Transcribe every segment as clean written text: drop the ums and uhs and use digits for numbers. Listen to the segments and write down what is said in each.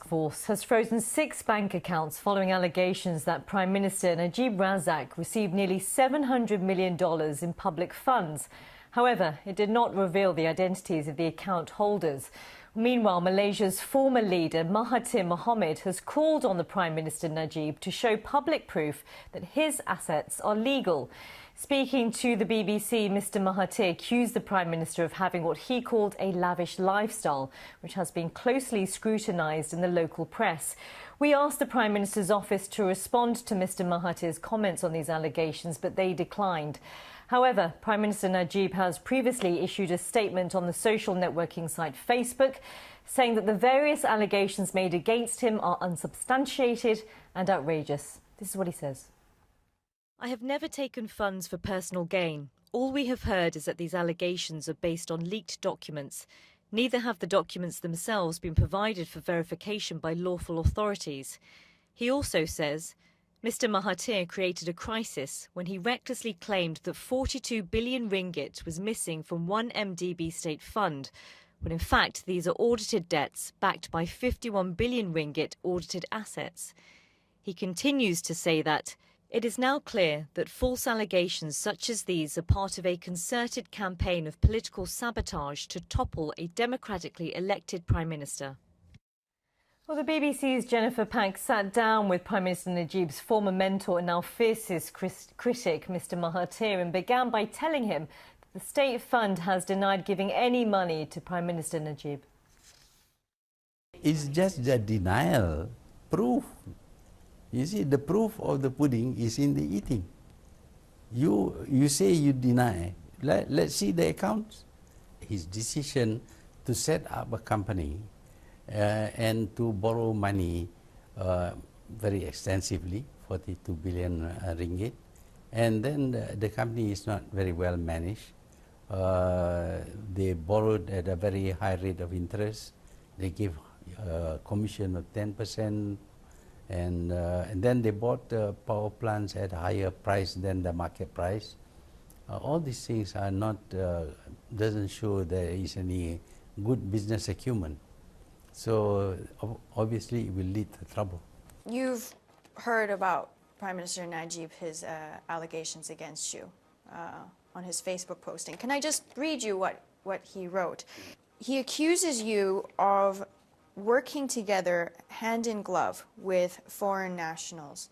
Force has frozen 6 bank accounts following allegations that Prime Minister Najib Razak received nearly $700 million in public funds. However, it did not reveal the identities of the account holders. Meanwhile, Malaysia's former leader Mahathir Mohamad has called on the Prime Minister Najib to show public proof that his assets are legal. Speaking to the BBC, Mr Mahathir accused the Prime Minister of having what he called a lavish lifestyle, which has been closely scrutinised in the local press. We asked the Prime Minister's office to respond to Mr Mahathir's comments on these allegations, but they declined. However, Prime Minister Najib has previously issued a statement on the social networking site Facebook, saying that the various allegations made against him are unsubstantiated and outrageous. This is what he says. I have never taken funds for personal gain. All we have heard is that these allegations are based on leaked documents. Neither have the documents themselves been provided for verification by lawful authorities. He also says Mr Mahathir created a crisis when he recklessly claimed that 42 billion ringgit was missing from one MDB state fund, when in fact these are audited debts backed by 51 billion ringgit audited assets. He continues to say that it is now clear that false allegations such as these are part of a concerted campaign of political sabotage to topple a democratically elected Prime Minister. Well, the BBC's Jennifer Pack sat down with Prime Minister Najib's former mentor and now fiercest critic, Mr Mahathir, and began by telling him that the State Fund has denied giving any money to Prime Minister Najib. It's just the denial, proof. You see, the proof of the pudding is in the eating. You say you deny. Let's see the accounts. His decision to set up a company and to borrow money very extensively, 42 billion ringgit, and then the company is not very well managed. They borrowed at a very high rate of interest. They gave a commission of 10%. And then they bought power plants at a higher price than the market price. All these things are not, doesn't show there is any good business acumen. So obviously it will lead to trouble. You've heard about Prime Minister Najib, his allegations against you on his Facebook posting. Can I just read you what he wrote? He accuses you of working together hand in glove with foreign nationals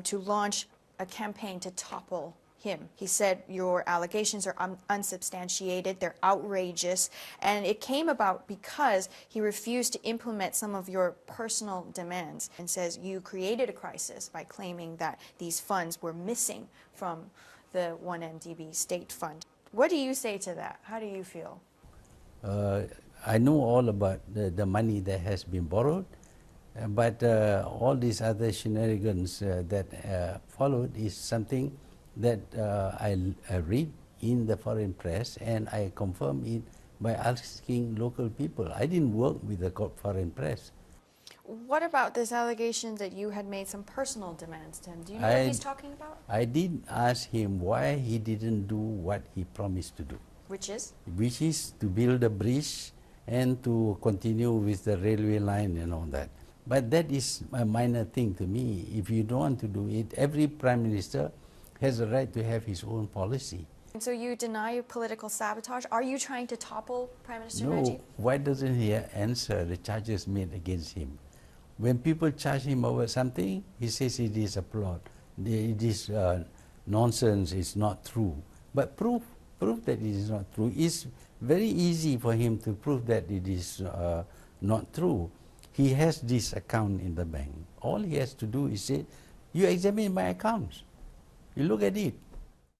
to launch a campaign to topple him. He said your allegations are unsubstantiated, they're outrageous, and it came about because he refused to implement some of your personal demands, and says you created a crisis by claiming that these funds were missing from the 1MDB state fund. What do you say to that? How do you feel? I know all about the money that has been borrowed, but all these other shenanigans that followed is something that I read in the foreign press, and I confirm it by asking local people. I didn't work with the foreign press. What about this allegation that you had made some personal demands to him? Do you know what he's talking about? I did ask him why he didn't do what he promised to do. Which is? Which is to build a bridge and to continue with the railway line and all that. But that is a minor thing to me. If you don't want to do it, every Prime Minister has a right to have his own policy. And so you deny political sabotage? Are you trying to topple Prime Minister No, Najib? why doesn't he answer the charges made against him? When people charge him over something, he says it is a plot. It is nonsense, it's not true. But proof that it is not true. It's very easy for him to prove that it is not true. He has this account in the bank. All he has to do is say, you examine my accounts. You look at it.